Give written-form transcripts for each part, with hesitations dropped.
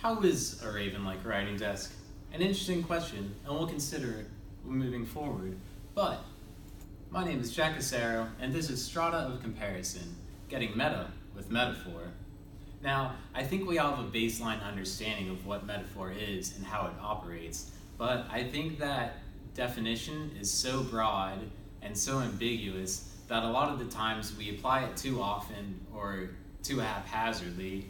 How is a raven like a writing desk? An interesting question, and we'll consider it moving forward. But my name is Jack Casero, and this is Strata of Comparison, getting meta with metaphor. Now, I think we all have a baseline understanding of what metaphor is and how it operates, but I think that definition is so broad and so ambiguous that a lot of the times we apply it too often or too haphazardly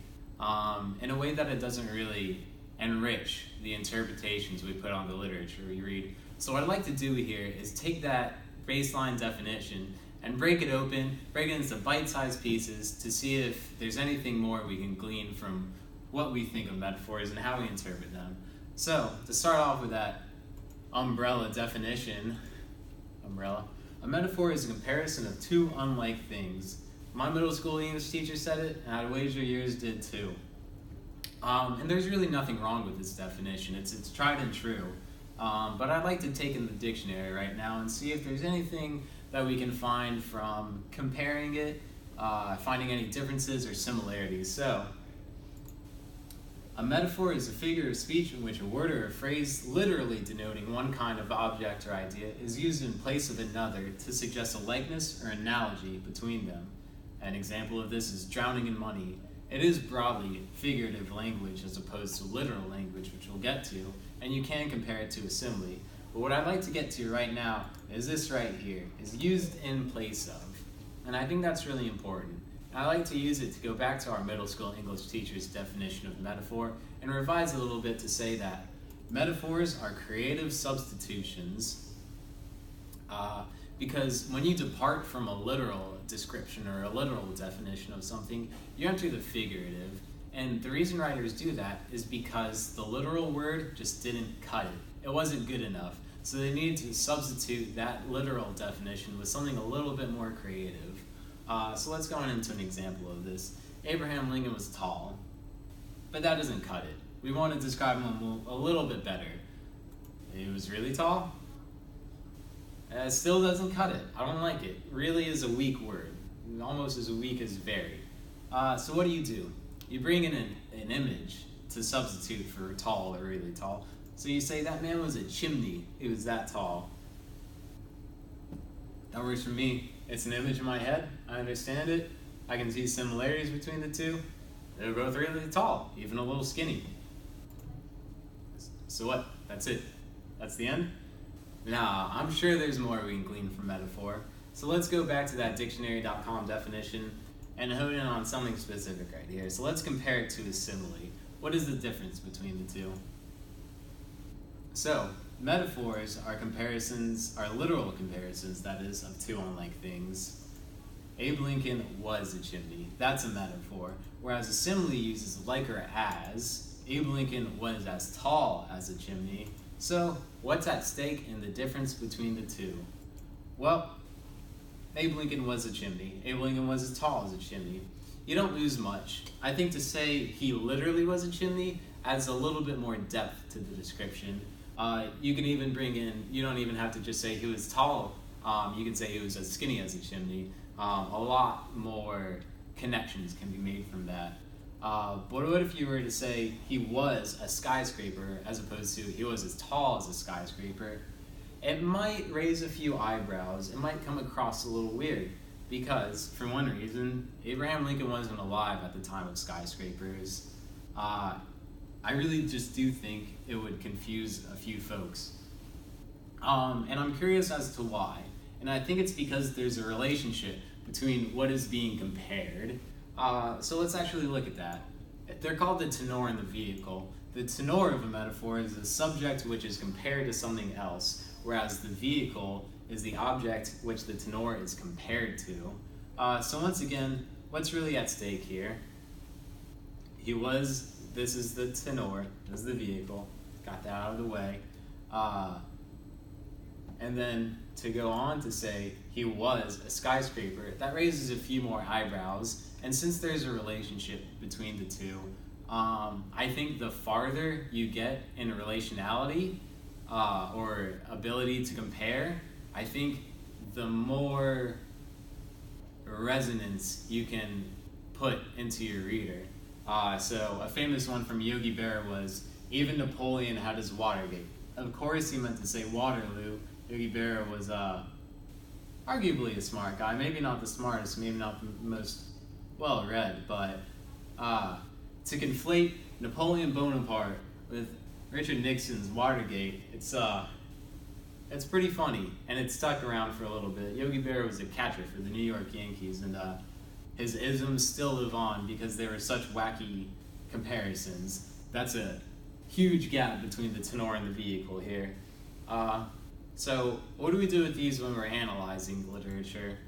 in a way that it doesn't really enrich the interpretations we put on the literature we read. So what I'd like to do here is take that baseline definition and break it open, break it into bite-sized pieces to see if there's anything more we can glean from what we think of metaphors and how we interpret them. So, to start off with that umbrella definition, a metaphor is a comparison of two unlike things. My middle school English teacher said it, and I'd wager yours did too. And there's really nothing wrong with this definition. It's tried and true. But I'd like to take in the dictionary right now and see if there's anything that we can find from comparing it, finding any differences or similarities. So, a metaphor is a figure of speech in which a word or a phrase literally denoting one kind of object or idea is used in place of another to suggest a likeness or analogy between them. An example of this is drowning in money. It is broadly figurative language as opposed to literal language, which we'll get to, and you can compare it to a simile. But what I'd like to get to right now is this right here, is used in place of. And I think that's really important. I like to use it to go back to our middle school English teacher's definition of metaphor and revise a little bit to say that metaphors are creative substitutions because when you depart from a literal description or a literal definition of something, you enter the figurative. And the reason writers do that is because the literal word just didn't cut it. It wasn't good enough. So they needed to substitute that literal definition with something a little bit more creative. So let's go on into an example of this. Abraham Lincoln was tall, but that doesn't cut it. We want to describe him a little bit better. He was really tall. It still doesn't cut it. I don't like it. Really is a weak word. Almost as weak as very. So what do? You bring in an image to substitute for tall or really tall. So you say that man was a chimney. He was that tall. That works for me. It's an image in my head. I understand it. I can see similarities between the two. They're both really tall, even a little skinny. So what? That's it. That's the end? Nah, I'm sure there's more we can glean from metaphor. So let's go back to that dictionary.com definition and hone in on something specific right here. So let's compare it to a simile. What is the difference between the two? So, metaphors are comparisons, are literal comparisons, that is, of two unlike things. Abe Lincoln was a chimney. That's a metaphor. Whereas a simile uses like or as. Abe Lincoln was as tall as a chimney. So, what's at stake in the difference between the two? Well, Abe Lincoln was a chimney. Abe Lincoln was as tall as a chimney. You don't lose much. I think to say he literally was a chimney adds a little bit more depth to the description. You can even bring in, you don't even have to just say he was tall. You can say he was as skinny as a chimney. A lot more connections can be made from that. But what if you were to say he was a skyscraper as opposed to he was as tall as a skyscraper? It might raise a few eyebrows. It might come across a little weird because, for one reason, Abraham Lincoln wasn't alive at the time of skyscrapers. I really just do think it would confuse a few folks. And I'm curious as to why. And I think it's because there's a relationship between what is being compared. So let's actually look at that. They're called the tenor and the vehicle. The tenor of a metaphor is the subject which is compared to something else, whereas the vehicle is the object which the tenor is compared to. So once again, what's really at stake here? This is the tenor, this is the vehicle, got that out of the way. And then to go on to say he was a skyscraper, that raises a few more eyebrows. And since there's a relationship between the two, I think the farther you get in relationality or ability to compare, I think the more resonance you can put into your reader. So a famous one from Yogi Berra was, even Napoleon had his Watergate. Of course he meant to say Waterloo. Yogi Berra was arguably a smart guy, maybe not the smartest, maybe not the most well-read, but to conflate Napoleon Bonaparte with Richard Nixon's Watergate, it's pretty funny, and it stuck around for a little bit. Yogi Berra was a catcher for the New York Yankees, and his isms still live on because they were such wacky comparisons. That's a huge gap between the tenor and the vehicle here. So what do we do with these when we're analyzing literature?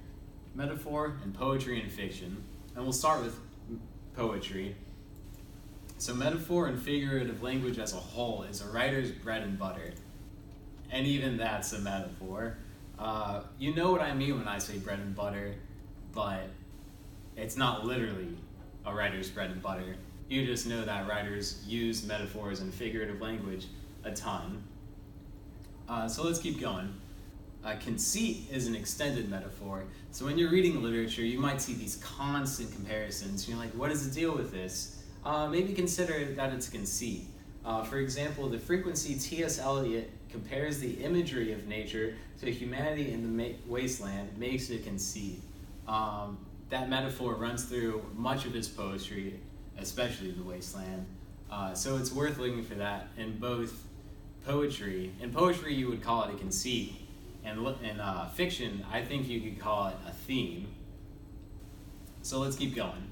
Metaphor and poetry and fiction. And we'll start with poetry. So metaphor and figurative language as a whole is a writer's bread and butter. And even that's a metaphor. You know what I mean when I say bread and butter, but it's not literally a writer's bread and butter. You just know that writers use metaphors and figurative language a ton. So let's keep going. Conceit is an extended metaphor. So when you're reading literature, you might see these constant comparisons. You're like, what is the deal with this? Maybe consider that it's conceit. For example, the frequency T.S. Eliot compares the imagery of nature to humanity in the wasteland makes it conceit. That metaphor runs through much of his poetry, especially the wasteland. So it's worth looking for that in both poetry. In poetry, you would call it a conceit. And in fiction, I think you could call it a theme. So let's keep going.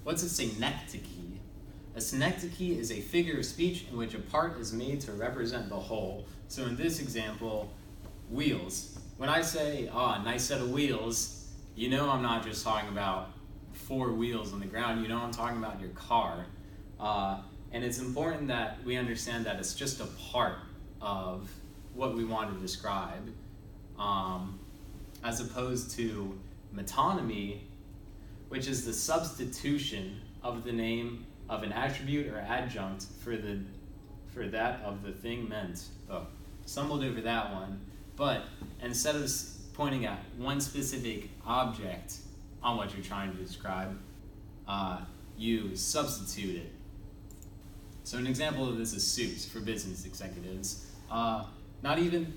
What's a synecdoche? A synecdoche is a figure of speech in which a part is made to represent the whole. So in this example, wheels. When I say, a nice set of wheels, you know I'm not just talking about 4 wheels on the ground, you know I'm talking about your car. And it's important that we understand that it's just a part of what we want to describe, as opposed to metonymy, which is the substitution of the name of an attribute or adjunct for that of the thing meant. Oh, stumbled over that one. But instead of pointing at one specific object on what you're trying to describe, you substitute it. So an example of this is suits for business executives.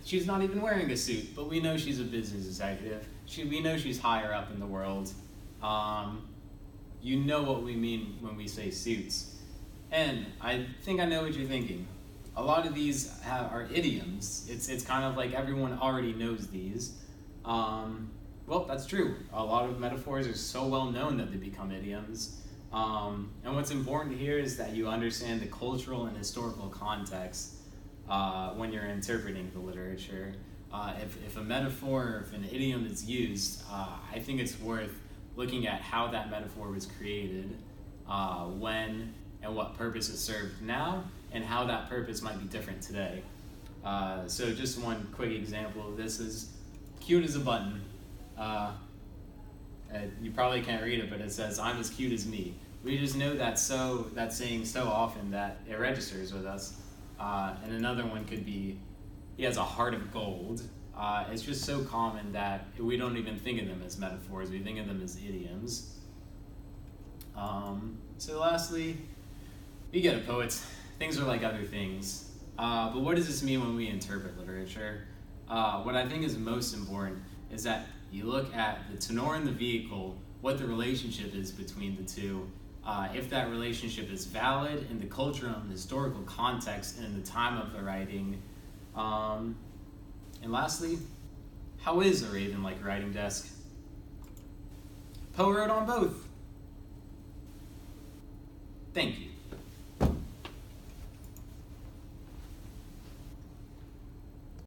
She's not even wearing a suit, but we know she's a business executive. We know she's higher up in the world. You know what we mean when we say suits. And I think I know what you're thinking. A lot of these are idioms. It's kind of like everyone already knows these. Well, that's true. A lot of metaphors are so well known that they become idioms. And what's important here is that you understand the cultural and historical context when you're interpreting the literature. If a metaphor or if an idiom is used, I think it's worth looking at how that metaphor was created, when and what purpose it served now, and how that purpose might be different today. So just one quick example of this is cute as a button. You probably can't read it, but it says, "I'm as cute as me." We just know that saying so often that it registers with us. And another one could be, "He has a heart of gold." It's just so common that we don't even think of them as metaphors. We think of them as idioms. So lastly, you get it, poets. Things are like other things. But what does this mean when we interpret literature? What I think is most important is that you look at the tenor and the vehicle, what the relationship is between the two, if that relationship is valid in the cultural and historical context and in the time of the writing. And lastly, how is a raven like a writing desk? Poe wrote on both. Thank you.